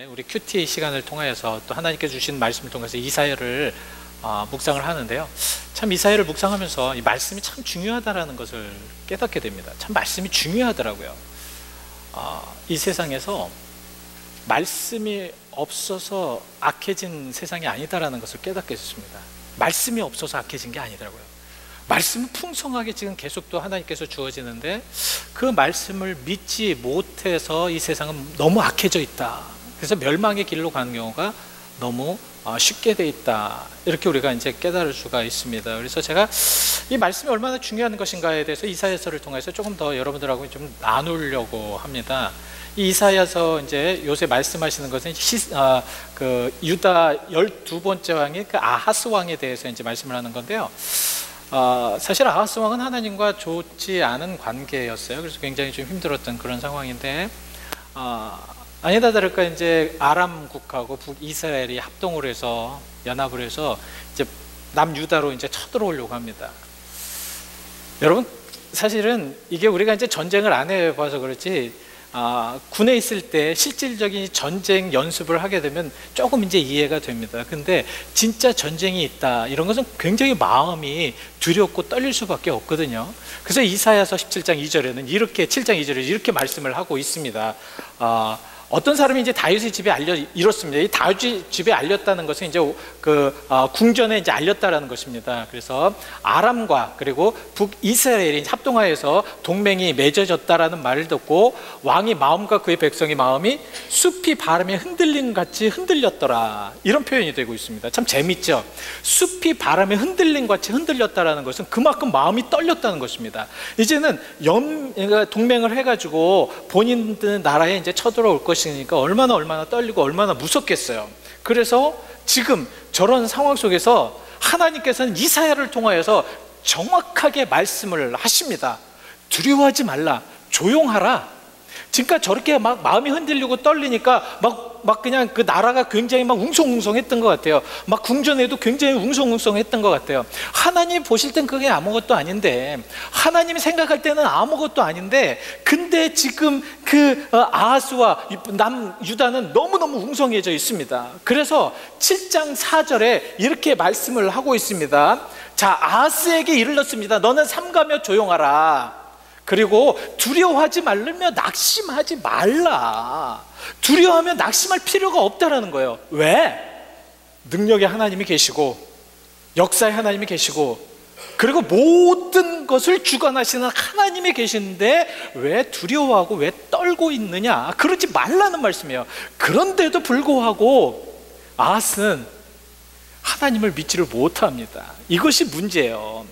우리 큐티 시간을 통하여서 또 하나님께서 주신 말씀을 통해서 이사야를 묵상을 하는데요. 참 이사야를 묵상하면서 이 말씀이 참 중요하다라는 것을 깨닫게 됩니다. 참 말씀이 중요하더라고요. 이 세상에서 말씀이 없어서 악해진 세상이 아니다라는 것을 깨닫게 됐습니다. 말씀이 없어서 악해진 게 아니더라고요. 말씀은 풍성하게 지금 계속 또 하나님께서 주어지는데 그 말씀을 믿지 못해서 이 세상은 너무 악해져 있다. 그래서 멸망의 길로 가는 경우가 너무 쉽게 돼 있다. 이렇게 우리가 이제 깨달을 수가 있습니다. 그래서 제가 이 말씀이 얼마나 중요한 것인가에 대해서 이사야서를 통해서 조금 더 여러분들하고 좀 나누려고 합니다. 이 이사야서 이제 요새 말씀하시는 것은 그 유다 12번째 왕인 그 아하스 왕에 대해서 이제 말씀을 하는 건데요. 사실 아하스 왕은 하나님과 좋지 않은 관계였어요. 그래서 굉장히 좀 힘들었던 그런 상황인데 아니다 다를까 이제 아람국하고 북이스라엘이 합동을 해서 연합을 해서 이제 남유다로 이제 쳐들어오려고 합니다. 여러분 사실은 이게 우리가 이제 전쟁을 안 해봐서 그렇지 군에 있을 때 실질적인 전쟁 연습을 하게 되면 조금 이제 이해가 됩니다. 근데 진짜 전쟁이 있다 이런 것은 굉장히 마음이 두렵고 떨릴 수밖에 없거든요. 그래서 이사야서 17장 2절에는 이렇게 7장 2절에 이렇게 말씀을 하고 있습니다. 어떤 사람이 이제 다윗의 집에 이렇습니다. 이 다윗의 집에 알렸다는 것은 이제 궁전에 이제 알렸다라는 것입니다. 그래서 아람과 그리고 북이스라엘이 합동하여서 동맹이 맺어졌다라는 말을 듣고 왕이 마음과 그의 백성의 마음이 숲이 바람에 흔들림 같이 흔들렸더라. 이런 표현이 되고 있습니다. 참 재밌죠? 숲이 바람에 흔들림 같이 흔들렸다라는 것은 그만큼 마음이 떨렸다는 것입니다. 이제는 동맹을 해가지고 본인들 나라에 이제 쳐들어올 것이니까 얼마나 떨리고 얼마나 무섭겠어요. 그래서 지금 저런 상황 속에서 하나님께서는 이사야를 통하여서 정확하게 말씀을 하십니다. 두려워하지 말라, 조용하라. 지금까지 저렇게 막 마음이 흔들리고 떨리니까 막 그냥 그 나라가 굉장히 막 웅성웅성했던 것 같아요. 막 궁전에도 굉장히 웅성웅성했던 것 같아요. 하나님 보실 땐 그게 아무것도 아닌데, 하나님이 생각할 때는 아무것도 아닌데, 근데 지금 그 아하스와 남유다는 너무너무 웅성해져 있습니다. 그래서 7장 4절에 이렇게 말씀을 하고 있습니다. 자, 아하스에게 이르렀습니다. 너는 삼가며 조용하라. 그리고 두려워하지 말며 낙심하지 말라. 두려워하면 낙심할 필요가 없다라는 거예요. 왜? 능력의 하나님이 계시고 역사의 하나님이 계시고 그리고 모든 것을 주관하시는 하나님이 계시는데 왜 두려워하고 왜 떨고 있느냐? 그러지 말라는 말씀이에요. 그런데도 불구하고 아하스는 하나님을 믿지를 못합니다. 이것이 문제예요.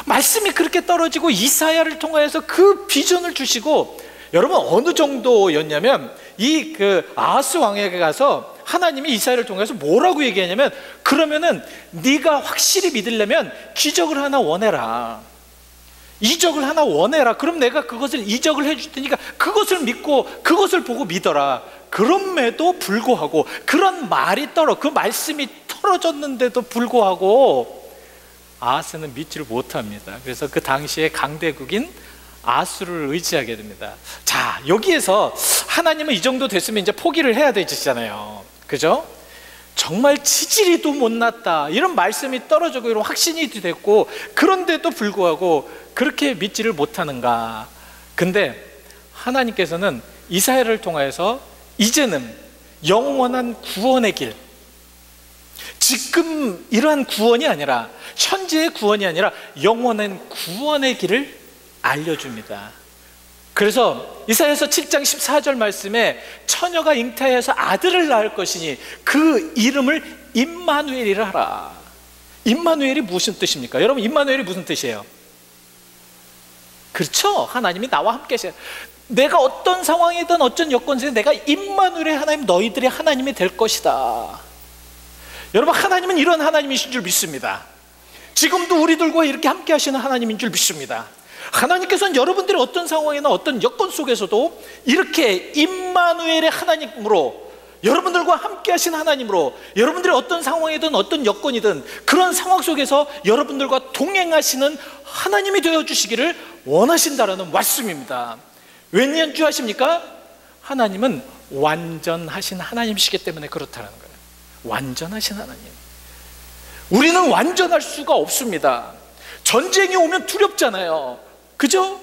말씀이 그렇게 떨어지고 이사야를 통하여서 그 비전을 주시고, 여러분 어느 정도였냐면 이 아하스 왕에게 가서 하나님이 이사야를 통해서 뭐라고 얘기하냐면, 그러면은 네가 확실히 믿으려면 기적을 하나 원해라, 이적을 하나 원해라. 그럼 내가 그것을 이적을 해줄 테니까 그것을 믿고 그것을 보고 믿어라. 그럼에도 불구하고 그런 말이 그 말씀이 떨어졌는데도 불구하고 아하스는 믿지를 못합니다. 그래서 그 당시에 강대국인 아수를 의지하게 됩니다. 자, 여기에서 하나님은 이 정도 됐으면 이제 포기를 해야 되잖아요. 그죠? 정말 치질이도 못났다 이런 말씀이 떨어지고 이런 확신이 됐고, 그런데도 불구하고 그렇게 믿지를 못하는가? 근데 하나님께서는 이사야를 통하여서 이제는 영원한 구원의 길, 지금 이러한 구원이 아니라, 현재의 구원이 아니라 영원한 구원의 길을 알려줍니다. 그래서 이사야서 7장 14절 말씀에 처녀가 잉태해서 아들을 낳을 것이니 그 이름을 임마누엘이라 하라. 임마누엘이 무슨 뜻입니까? 여러분 임마누엘이 무슨 뜻이에요? 그렇죠? 하나님이 나와 함께 계세요. 내가 어떤 상황이든 어떤 여건이든 내가 임마누엘의 하나님, 너희들의 하나님이 될 것이다. 여러분 하나님은 이런 하나님이신 줄 믿습니다. 지금도 우리들과 이렇게 함께 하시는 하나님인 줄 믿습니다. 하나님께서는 여러분들의 어떤 상황이나 어떤 여건 속에서도 이렇게 임마누엘의 하나님으로, 여러분들과 함께 하신 하나님으로, 여러분들의 어떤 상황이든 어떤 여건이든 그런 상황 속에서 여러분들과 동행하시는 하나님이 되어주시기를 원하신다라는 말씀입니다. 웬 연주 하십니까? 하나님은 완전하신 하나님이시기 때문에 그렇다는 거예요. 완전하신 하나님. 우리는 완전할 수가 없습니다. 전쟁이 오면 두렵잖아요. 그죠?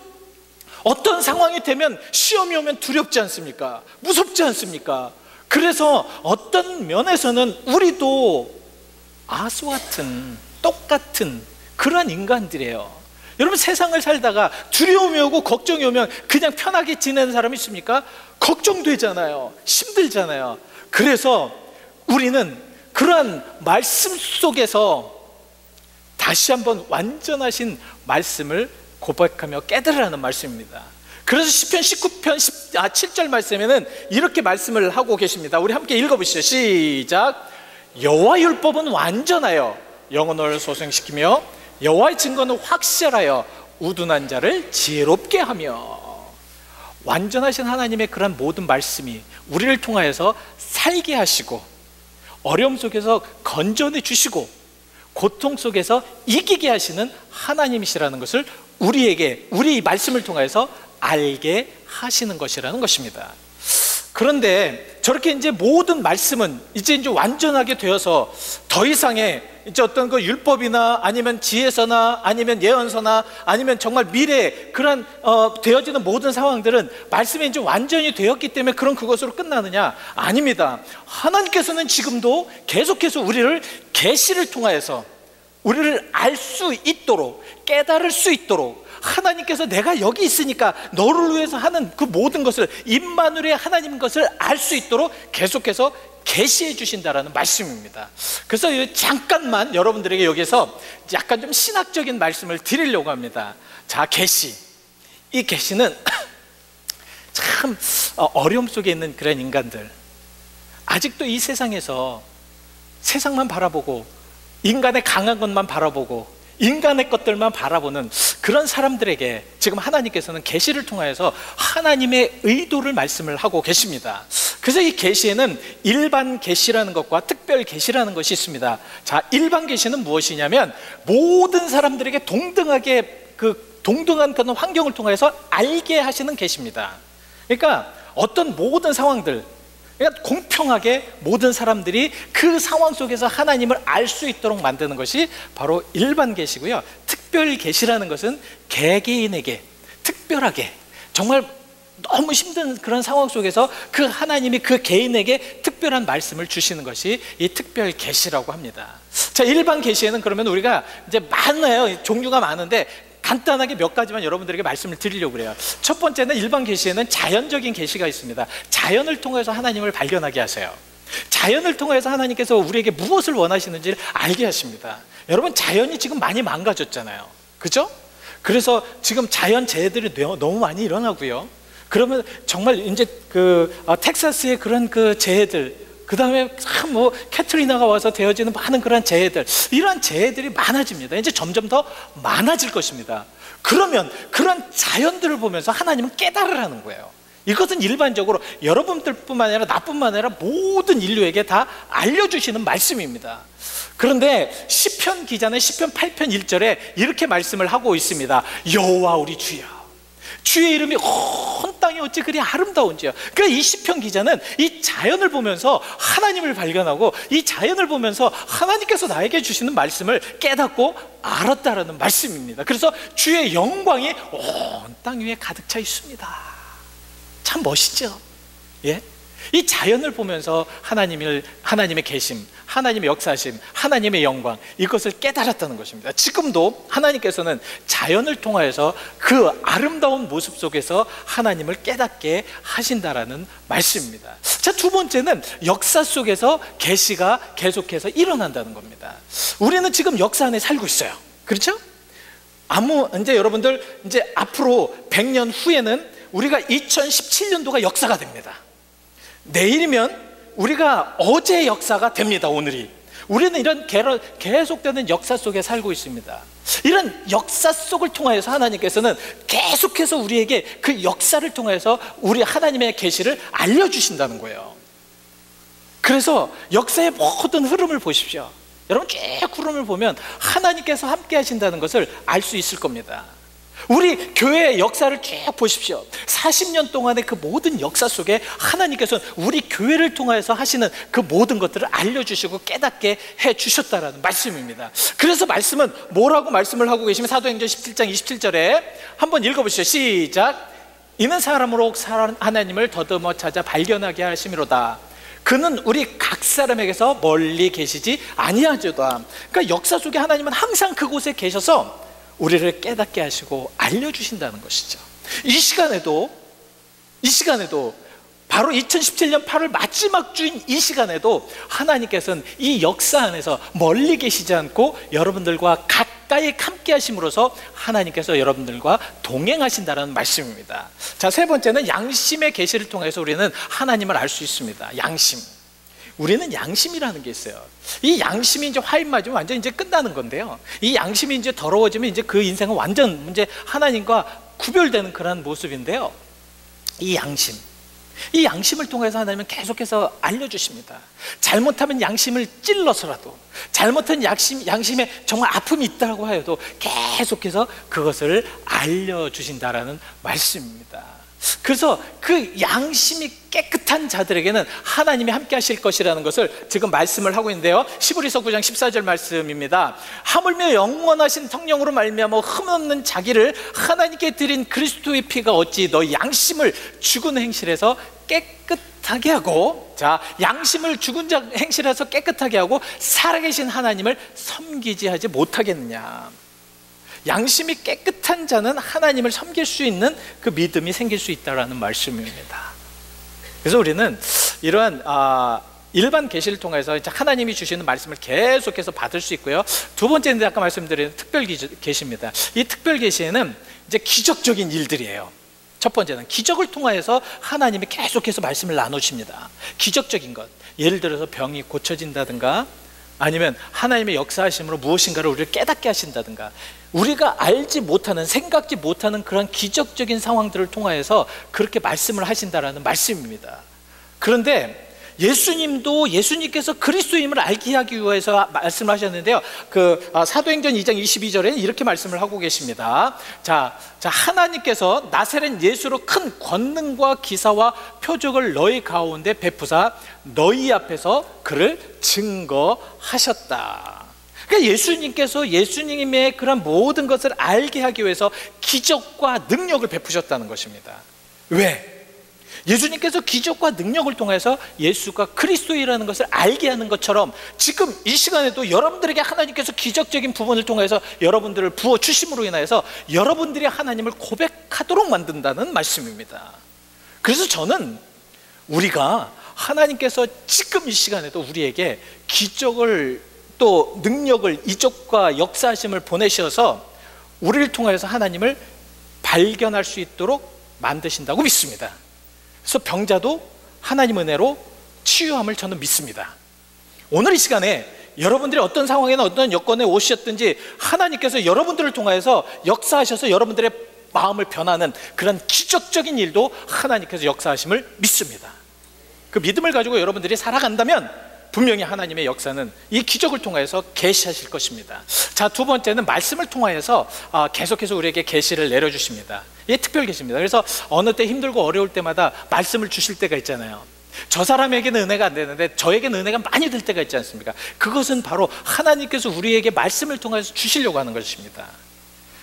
어떤 상황이 되면, 시험이 오면 두렵지 않습니까? 무섭지 않습니까? 그래서 어떤 면에서는 우리도 아수와 같은, 똑같은 그런 인간들이에요. 여러분, 세상을 살다가 두려움이 오고 걱정이 오면 그냥 편하게 지내는 사람이 있습니까? 걱정되잖아요. 힘들잖아요. 그래서 우리는 그러한 말씀 속에서 다시 한번 완전하신 말씀을 고백하며 깨달으라는 말씀입니다. 그래서 시편 19편 7절 말씀에는 이렇게 말씀을 하고 계십니다. 우리 함께 읽어보시죠. 시작. 여호와 율법은 완전하여 영혼을 소생시키며 여호와의 증거는 확실하여 우둔한 자를 지혜롭게 하며. 완전하신 하나님의 그런 모든 말씀이 우리를 통하여서 살게 하시고, 어려움 속에서 건져내 주시고, 고통 속에서 이기게 하시는 하나님이시라는 것을 우리에게, 우리 말씀을 통해서 알게 하시는 것이라는 것입니다. 그런데 저렇게 이제 모든 말씀은 이제 완전하게 되어서 더 이상의 이제 어떤 그 율법이나 아니면 지혜서나 아니면 예언서나 아니면 정말 미래에 그런 되어지는 모든 상황들은 말씀이 이제 완전히 되었기 때문에 그런 그것으로 끝나느냐? 아닙니다. 하나님께서는 지금도 계속해서 우리를 계시를 통하여서 우리를 알 수 있도록, 깨달을 수 있도록, 하나님께서 내가 여기 있으니까 너를 위해서 하는 그 모든 것을, 임마누엘의 하나님 것을 알 수 있도록 계속해서 계시해 주신다라는 말씀입니다. 그래서 잠깐만 여러분들에게 여기서 약간 좀 신학적인 말씀을 드리려고 합니다. 자, 계시. 이 계시는 참 어려움 속에 있는 그런 인간들, 아직도 이 세상에서 세상만 바라보고 인간의 강한 것만 바라보고 인간의 것들만 바라보는 그런 사람들에게 지금 하나님께서는 계시를 통하여서 하나님의 의도를 말씀을 하고 계십니다. 그래서 이 계시에는 일반 계시라는 것과 특별 계시라는 것이 있습니다. 자, 일반 계시는 무엇이냐면 모든 사람들에게 동등하게 동등한 그런 환경을 통해서 알게 하시는 계시입니다. 그러니까 어떤 모든 상황들, 그러니까 공평하게 모든 사람들이 그 상황 속에서 하나님을 알 수 있도록 만드는 것이 바로 일반 계시고요. 특별 계시라는 것은 개개인에게 특별하게, 정말 너무 힘든 그런 상황 속에서 그 하나님이 그 개인에게 특별한 말씀을 주시는 것이 이 특별 계시라고 합니다. 자, 일반 계시에는 그러면 우리가 이제 많아요. 종류가 많은데 간단하게 몇 가지만 여러분들에게 말씀을 드리려고 그래요. 첫 번째는 일반 계시에는 자연적인 계시가 있습니다. 자연을 통해서 하나님을 발견하게 하세요. 자연을 통해서 하나님께서 우리에게 무엇을 원하시는지를 알게 하십니다. 여러분, 자연이 지금 많이 망가졌잖아요. 그죠? 그래서 지금 자연 재해들이 너무 많이 일어나고요. 그러면 정말 이제 텍사스의 그런 그 재해들, 그 다음에 참 캐트리나가 와서 되어지는 많은 그런 재해들, 이러한 재해들이 많아집니다. 이제 점점 더 많아질 것입니다. 그러면 그런 자연들을 보면서 하나님은 깨달으라는 거예요. 이것은 일반적으로 여러분들뿐만 아니라 나뿐만 아니라 모든 인류에게 다 알려주시는 말씀입니다. 그런데 시편 기자는 시편 8편 1절에 이렇게 말씀을 하고 있습니다. 여호와 우리 주여, 주의 이름이 온 땅이 어찌 그리 아름다운지요. 그러니까 이 시편 기자는 이 자연을 보면서 하나님을 발견하고, 이 자연을 보면서 하나님께서 나에게 주시는 말씀을 깨닫고 알았다라는 말씀입니다. 그래서 주의 영광이 온 땅 위에 가득 차 있습니다. 참 멋있죠? 예? 이 자연을 보면서 하나님의 계심, 하나님의 역사심, 하나님의 영광, 이것을 깨달았다는 것입니다. 지금도 하나님께서는 자연을 통하여서 그 아름다운 모습 속에서 하나님을 깨닫게 하신다라는 말씀입니다. 자, 두 번째는 역사 속에서 계시가 계속해서 일어난다는 겁니다. 우리는 지금 역사 안에 살고 있어요. 그렇죠? 이제 여러분들 이제 앞으로 100년 후에는 우리가 2017년도가 역사가 됩니다. 내일이면 우리가 어제의 역사가 됩니다. 오늘이. 우리는 이런 계속되는 역사 속에 살고 있습니다. 이런 역사 속을 통하여서 하나님께서는 계속해서 우리에게 그 역사를 통해서 우리 하나님의 계시를 알려주신다는 거예요. 그래서 역사의 모든 흐름을 보십시오. 여러분, 쭉 흐름을 보면 하나님께서 함께 하신다는 것을 알 수 있을 겁니다. 우리 교회의 역사를 쭉 보십시오. 40년 동안의 그 모든 역사 속에 하나님께서는 우리 교회를 통해서 하시는 그 모든 것들을 알려주시고 깨닫게 해주셨다라는 말씀입니다. 그래서 말씀은 뭐라고 말씀을 하고 계시면 사도행전 17장 27절에 한번 읽어보시죠. 시작. 이는 사람으로 하나님을 더듬어 찾아 발견하게 하심이로다. 그는 우리 각 사람에게서 멀리 계시지 아니하죠다. 그러니까 역사 속에 하나님은 항상 그곳에 계셔서 우리를 깨닫게 하시고 알려주신다는 것이죠. 이 시간에도 바로 2017년 8월 마지막 주인 이 시간에도 하나님께서는 이 역사 안에서 멀리 계시지 않고 여러분들과 가까이 함께 하심으로써 하나님께서 여러분들과 동행하신다는 말씀입니다. 자, 세 번째는 양심의 계시를 통해서 우리는 하나님을 알 수 있습니다. 양심. 우리는 양심이라는 게 있어요. 이 양심이 이제 화인 맞으면 완전 이제 끝나는 건데요. 이 양심이 이제 더러워지면 이제 그 인생은 완전 이제 하나님과 구별되는 그런 모습인데요. 이 양심을 통해서 하나님은 계속해서 알려주십니다. 잘못하면 양심을 찔러서라도, 잘못한 양심에 정말 아픔이 있다고 하여도 계속해서 그것을 알려주신다라는 말씀입니다. 그래서 그 양심이 깨끗한 자들에게는 하나님이 함께 하실 것이라는 것을 지금 말씀을 하고 있는데요. 시브리서 9장 14절 말씀입니다. 하물며 영원하신 성령으로 말미암아 흠없는 자기를 하나님께 드린 그리스도의 피가 어찌 너희 양심을 죽은 행실에서 깨끗하게 하고, 자, 양심을 죽은 행실에서 깨끗하게 하고 살아계신 하나님을 섬기지 하지 못하겠느냐. 양심이 깨끗한 자는 하나님을 섬길 수 있는 그 믿음이 생길 수 있다는 말씀입니다. 그래서 우리는 이러한 일반 계시를 통해서 이제 하나님이 주시는 말씀을 계속해서 받을 수 있고요. 두 번째는 아까 말씀드린 특별 계시입니다. 이 특별 계시에는 이제 기적적인 일들이에요. 첫 번째는 기적을 통하여서 하나님이 계속해서 말씀을 나누십니다. 기적적인 것, 예를 들어서 병이 고쳐진다든가, 아니면 하나님의 역사하심으로 무엇인가를 우리를 깨닫게 하신다든가, 우리가 알지 못하는, 생각지 못하는 그런 기적적인 상황들을 통하여서 그렇게 말씀을 하신다라는 말씀입니다. 그런데 예수님께서 그리스도임을 알게 하기 위해서 말씀을 하셨는데요. 사도행전 2장 22절에 이렇게 말씀을 하고 계십니다. 자, 하나님께서 나사렛 예수로 큰 권능과 기사와 표적을 너희 가운데 베푸사 너희 앞에서 그를 증거하셨다. 그러니까 예수님의 그런 모든 것을 알게 하기 위해서 기적과 능력을 베푸셨다는 것입니다. 왜? 예수님께서 기적과 능력을 통해서 예수가 그리스도이라는 것을 알게 하는 것처럼 지금 이 시간에도 여러분들에게 하나님께서 기적적인 부분을 통해서 여러분들을 부어주심으로 인하여서 여러분들이 하나님을 고백하도록 만든다는 말씀입니다. 그래서 저는 우리가 하나님께서 지금 이 시간에도 우리에게 기적을 또 능력을, 이적과 역사하심을 보내셔서 우리를 통해서 하나님을 발견할 수 있도록 만드신다고 믿습니다. 그래서 병자도 하나님 은혜로 치유함을 저는 믿습니다. 오늘 이 시간에 여러분들이 어떤 상황이나 어떤 여건에 오셨든지 하나님께서 여러분들을 통해서 역사하셔서 여러분들의 마음을 변하는 그런 기적적인 일도 하나님께서 역사하심을 믿습니다. 그 믿음을 가지고 여러분들이 살아간다면 분명히 하나님의 역사는 이 기적을 통해서 계시하실 것입니다. 자, 두 번째는 말씀을 통하여서 계속해서 우리에게 계시를 내려주십니다. 이게 특별 계시입니다. 그래서 어느 때 힘들고 어려울 때마다 말씀을 주실 때가 있잖아요. 저 사람에게는 은혜가 안 되는데 저에게는 은혜가 많이 될 때가 있지 않습니까? 그것은 바로 하나님께서 우리에게 말씀을 통해서 주시려고 하는 것입니다.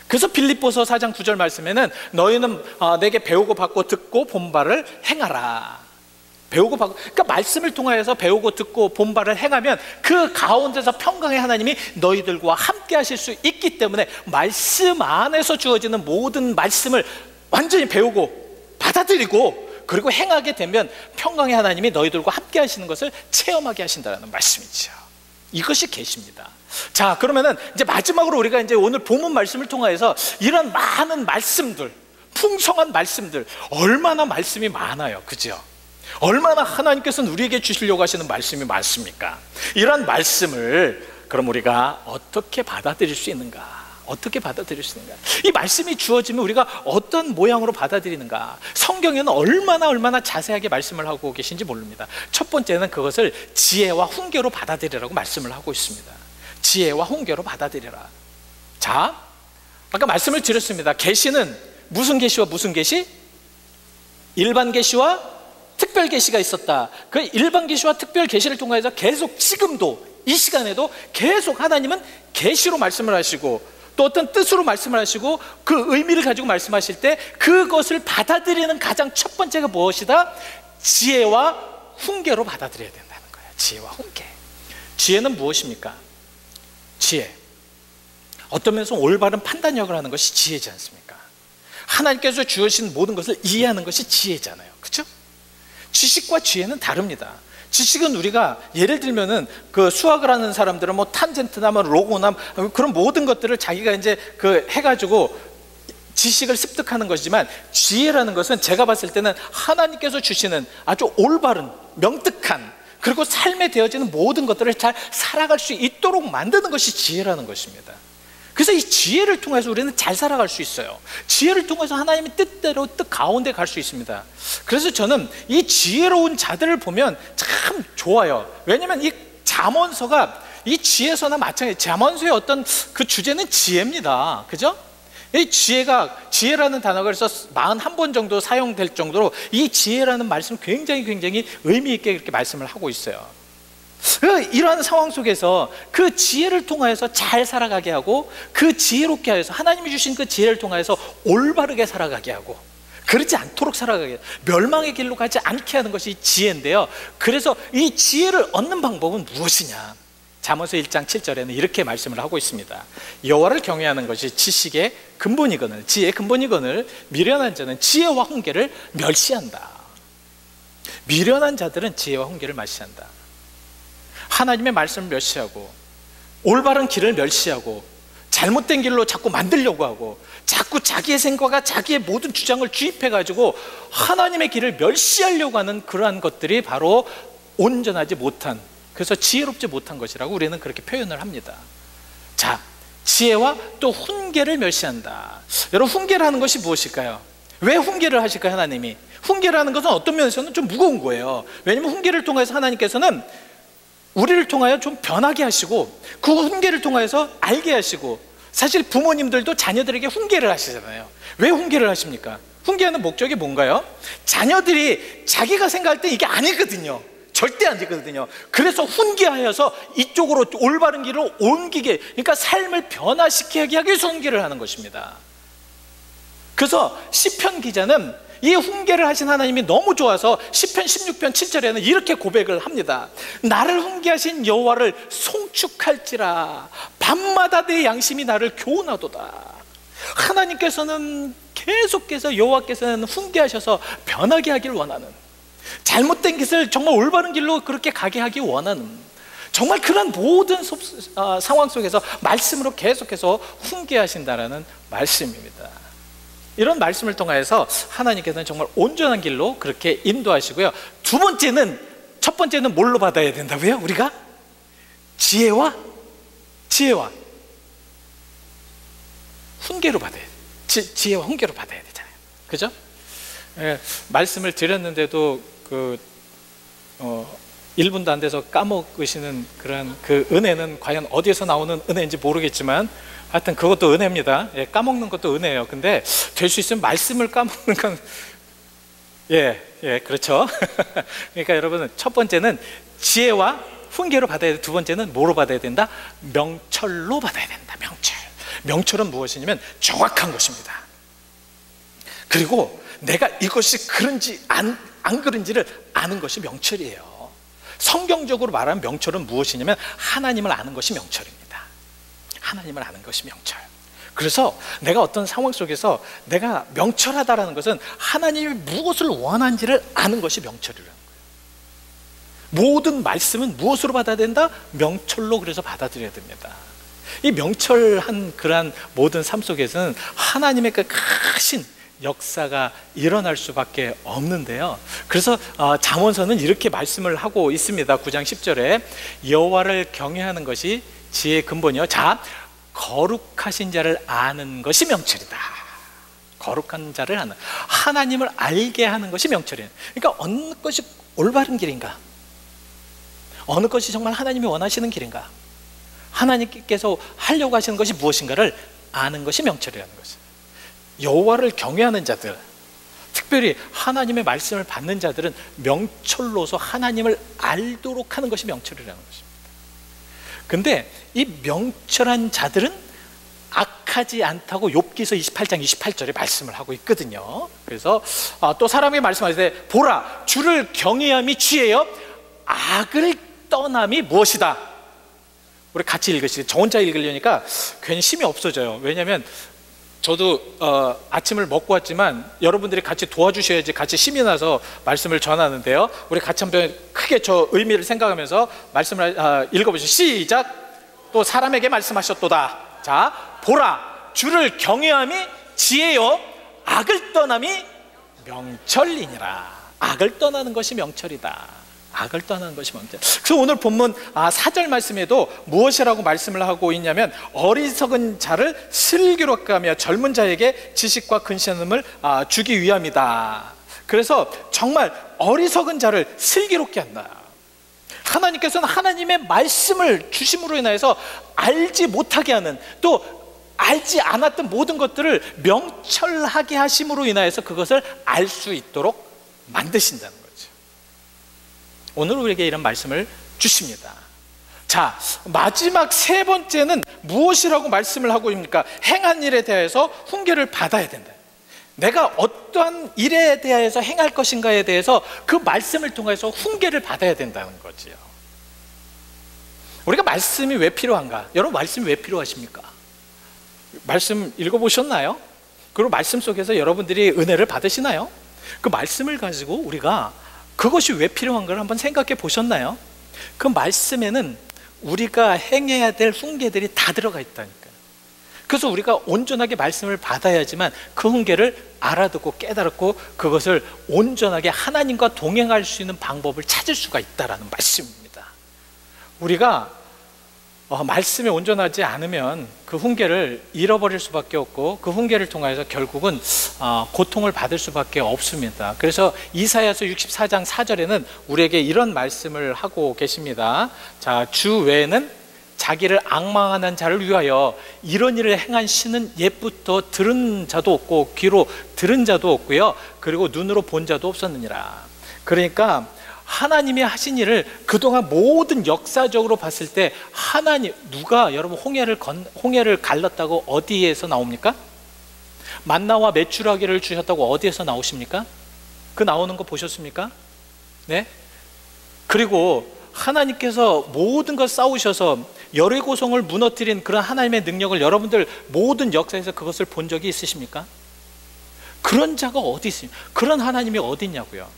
그래서 빌립보서 4장 9절 말씀에는 너희는 내게 배우고 받고 듣고 본 바를 행하라. 배우고 받고, 그러니까 말씀을 통하여서 배우고 듣고 본 바를 행하면 그 가운데서 평강의 하나님이 너희들과 함께 하실 수 있기 때문에 말씀 안에서 주어지는 모든 말씀을 완전히 배우고 받아들이고 그리고 행하게 되면 평강의 하나님이 너희들과 함께 하시는 것을 체험하게 하신다는 말씀이죠. 이것이 계시입니다. 자, 그러면은 이제 마지막으로 우리가 이제 오늘 본문 말씀을 통하여서 이런 많은 말씀들, 풍성한 말씀들, 얼마나 말씀이 많아요, 그죠? 얼마나 하나님께서는 우리에게 주시려고 하시는 말씀이 많습니까? 이런 말씀을 그럼 우리가 어떻게 받아들일 수 있는가? 어떻게 받아들일 수 있는가? 이 말씀이 주어지면 우리가 어떤 모양으로 받아들이는가? 성경에는 얼마나 자세하게 말씀을 하고 계신지 모릅니다. 첫 번째는 그것을 지혜와 훈계로 받아들이라고 말씀을 하고 있습니다. 지혜와 훈계로 받아들이라. 자, 아까 말씀을 드렸습니다. 계시는 무슨 계시와 무슨 계시? 일반 계시와 특별 계시가 있었다. 그 일반 계시와 특별 계시를 통해서 계속 지금도 이 시간에도 계속 하나님은 계시로 말씀을 하시고 또 어떤 뜻으로 말씀을 하시고 그 의미를 가지고 말씀하실 때 그것을 받아들이는 가장 첫 번째가 무엇이다? 지혜와 훈계로 받아들여야 된다는 거예요. 지혜와 훈계. 지혜는 무엇입니까? 지혜, 어떤 면에서 올바른 판단력을 하는 것이 지혜지 않습니까? 하나님께서 주신 모든 것을 이해하는 것이 지혜잖아요. 그렇죠? 지식과 지혜는 다릅니다. 지식은 우리가 예를 들면은 그 수학을 하는 사람들은 뭐 탄젠트나 뭐 로고나 그런 모든 것들을 자기가 이제 그 해가지고 지식을 습득하는 것이지만, 지혜라는 것은 제가 봤을 때는 하나님께서 주시는 아주 올바른 명특한, 그리고 삶에 되어지는 모든 것들을 잘 살아갈 수 있도록 만드는 것이 지혜라는 것입니다. 그래서 이 지혜를 통해서 우리는 잘 살아갈 수 있어요. 지혜를 통해서 하나님의 뜻대로 뜻 가운데 갈 수 있습니다. 그래서 저는 이 지혜로운 자들을 보면 참 좋아요. 왜냐하면 이 잠언서가 이 지혜서나 마찬가지, 잠언서의 어떤 그 주제는 지혜입니다. 그죠? 이 지혜라는 단어가 그래서 41번 정도 사용될 정도로 이 지혜라는 말씀 굉장히 의미 있게 이렇게 말씀을 하고 있어요. 이러한 상황 속에서 그 지혜를 통하여서 잘 살아가게 하고, 그 지혜롭게 하여서 하나님이 주신 그 지혜를 통하여서 올바르게 살아가게 하고, 그렇지 않도록 살아가게, 멸망의 길로 가지 않게 하는 것이 지혜인데요. 그래서 이 지혜를 얻는 방법은 무엇이냐? 잠언서 1장 7절에는 이렇게 말씀을 하고 있습니다. 여호와를 경외하는 것이 지식의 근본이거늘, 지혜의 근본이거늘, 미련한 자는 지혜와 훈계를 멸시한다. 미련한 자들은 지혜와 훈계를 멸시한다. 하나님의 말씀을 멸시하고 올바른 길을 멸시하고 잘못된 길로 자꾸 만들려고 하고 자꾸 자기의 생각과 자기의 모든 주장을 주입해가지고 하나님의 길을 멸시하려고 하는 그러한 것들이 바로 온전하지 못한, 그래서 지혜롭지 못한 것이라고 우리는 그렇게 표현을 합니다. 자, 지혜와 또 훈계를 멸시한다. 여러분, 훈계라는 것이 무엇일까요? 왜 훈계를 하실까요? 하나님이 훈계라는 것은 어떤 면에서는 좀 무거운 거예요. 왜냐하면 훈계를 통해서 하나님께서는 우리를 통하여 좀 변하게 하시고 그 훈계를 통해서 알게 하시고, 사실 부모님들도 자녀들에게 훈계를 하시잖아요. 왜 훈계를 하십니까? 훈계하는 목적이 뭔가요? 자녀들이 자기가 생각할 때 이게 아니거든요. 절대 아니거든요. 그래서 훈계하여서 이쪽으로 올바른 길로 옮기게, 그러니까 삶을 변화시키게 하기 위해서 훈계를 하는 것입니다. 그래서 시편 기자는 이 훈계를 하신 하나님이 너무 좋아서 시편 16편 7절에는 이렇게 고백을 합니다. 나를 훈계하신 여호와를 송축할지라, 밤마다 내 양심이 나를 교훈하도다. 하나님께서는 계속해서, 여호와께서는 훈계하셔서 변하게 하길 원하는, 잘못된 길을 정말 올바른 길로 그렇게 가게 하기 원하는, 정말 그런 모든 상황 속에서 말씀으로 계속해서 훈계하신다라는 말씀입니다. 이런 말씀을 통해서 하나님께서는 정말 온전한 길로 그렇게 인도하시고요. 첫 번째는 뭘로 받아야 된다고요? 우리가 지혜와 훈계로 받아야 돼. 지혜와 훈계로 받아야 되잖아요. 그죠? 예, 말씀을 드렸는데도 1분도 안 돼서 까먹으시는 그런 그 은혜는 과연 어디에서 나오는 은혜인지 모르겠지만 하여튼 그것도 은혜입니다. 예, 까먹는 것도 은혜예요. 근데 될 수 있으면 말씀을 까먹는 건 그렇죠. 그러니까 여러분은 첫 번째는 지혜와 훈계로 받아야 돼. 두 번째는 뭐로 받아야 된다? 명철로 받아야 된다. 명철은 무엇이냐면 정확한 것입니다. 그리고 내가 이것이 그런지 안 그런지를 아는 것이 명철이에요. 성경적으로 말하면 명철은 무엇이냐면 하나님을 아는 것이 명철입니다. 하나님을 아는 것이 명철. 그래서 내가 어떤 상황 속에서 내가 명철하다라는 것은 하나님이 무엇을 원하는지를 아는 것이 명철이라는 거예요. 모든 말씀은 무엇으로 받아야 된다? 명철로. 그래서 받아들여야 됩니다. 이 명철한 그러한 모든 삶 속에서는 하나님의 그 크신 역사가 일어날 수밖에 없는데요. 그래서 잠언서는 이렇게 말씀을 하고 있습니다. 9장 10절에 여호와를 경외하는 것이 지혜의 근본이요. 자, 거룩하신 자를 아는 것이 명철이다. 거룩한 자를 아는, 하나님을 알게 하는 것이 명철이에요. 그러니까 어느 것이 올바른 길인가, 어느 것이 정말 하나님이 원하시는 길인가, 하나님께서 하려고 하시는 것이 무엇인가를 아는 것이 명철이라는 것이에요. 여호와를 경외하는 자들, 특별히 하나님의 말씀을 받는 자들은 명철로서 하나님을 알도록 하는 것이 명철이라는 것입니다. 근데 이 명철한 자들은 악하지 않다고 욥기서 28장 28절에 말씀을 하고 있거든요. 그래서 또 사람에게 말씀하실 때 보라, 주를 경외함이 지혜요 악을 떠남이 무엇이다. 우리 같이 읽으시죠. 저 혼자 읽으려니까 괜히 힘이 없어져요. 왜냐하면 저도 아침을 먹고 왔지만 여러분들이 같이 도와주셔야지 같이 힘이 나서 말씀을 전하는데요. 우리 같이 한번 크게 저 의미를 생각하면서 말씀을 읽어보시죠. 시작. 또 사람에게 말씀하셨도다. 자, 보라, 주를 경외함이 지혜요 악을 떠남이 명철이니라. 악을 떠나는 것이 명철이다. 악을 떠나는 것이 명철. 그래서 오늘 본문 4절 말씀에도 무엇이라고 말씀을 하고 있냐면 어리석은 자를 슬기롭게 하며 젊은 자에게 지식과 근신함을 주기 위함이다. 그래서 정말 어리석은 자를 슬기롭게 한다. 하나님께서는 하나님의 말씀을 주심으로 인해서 알지 못하게 하는, 또 알지 않았던 모든 것들을 명철하게 하심으로 인하여서 그것을 알 수 있도록 만드신다는 거죠. 오늘 우리에게 이런 말씀을 주십니다. 자, 마지막 세 번째는 무엇이라고 말씀을 하고 있습니까? 행한 일에 대해서 훈계를 받아야 된다. 내가 어떠한 일에 대해서 행할 것인가에 대해서 그 말씀을 통해서 훈계를 받아야 된다는 거지요. 우리가 말씀이 왜 필요한가? 여러분, 말씀이 왜 필요하십니까? 말씀 읽어보셨나요? 그리고 말씀 속에서 여러분들이 은혜를 받으시나요? 그 말씀을 가지고 우리가 그것이 왜 필요한가를 한번 생각해 보셨나요? 그 말씀에는 우리가 행해야 될 훈계들이 다 들어가 있다니까요. 그래서 우리가 온전하게 말씀을 받아야지만 그 훈계를 알아듣고 깨달았고 그것을 온전하게 하나님과 동행할 수 있는 방법을 찾을 수가 있다는 말씀입니다. 우리가 말씀에 온전하지 않으면 그 훈계를 잃어버릴 수밖에 없고 그 훈계를 통해서 결국은 고통을 받을 수밖에 없습니다. 그래서 이사야서 64장 4절에는 우리에게 이런 말씀을 하고 계십니다. 자, 주 외에는 자기를 앙망하는 자를 위하여 이런 일을 행한 신은 옛부터 들은 자도 없고 귀로 들은 자도 없고요, 그리고 눈으로 본 자도 없었느니라. 그러니까 하나님이 하신 일을 그동안 모든 역사적으로 봤을 때 하나님, 누가 여러분 홍해를 갈랐다고 어디에서 나옵니까? 만나와 메추라기를 주셨다고 어디에서 나오십니까? 그 나오는 거 보셨습니까? 네? 그리고 하나님께서 모든 걸 싸우셔서 여리고성을 무너뜨린 그런 하나님의 능력을 여러분들 모든 역사에서 그것을 본 적이 있으십니까? 그런 자가 어디 있습니까? 그런 하나님이 어디 있냐고요.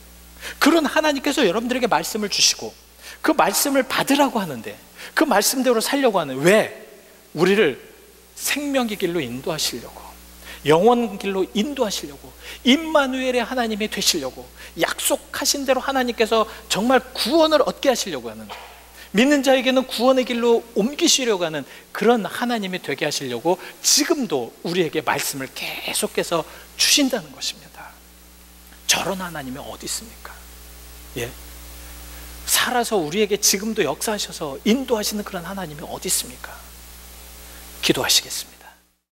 그런 하나님께서 여러분들에게 말씀을 주시고 그 말씀을 받으라고 하는데 그 말씀대로 살려고 하는, 왜? 우리를 생명의 길로 인도하시려고, 영원 길로 인도하시려고, 임마누엘의 하나님이 되시려고, 약속하신 대로 하나님께서 정말 구원을 얻게 하시려고 하는, 믿는 자에게는 구원의 길로 옮기시려고 하는 그런 하나님이 되게 하시려고 지금도 우리에게 말씀을 계속해서 주신다는 것입니다. 저런 하나님이 어디 있습니까? 예? 살아서 우리에게 지금도 역사하셔서 인도하시는 그런 하나님이 어디 있습니까? 기도하시겠습니다.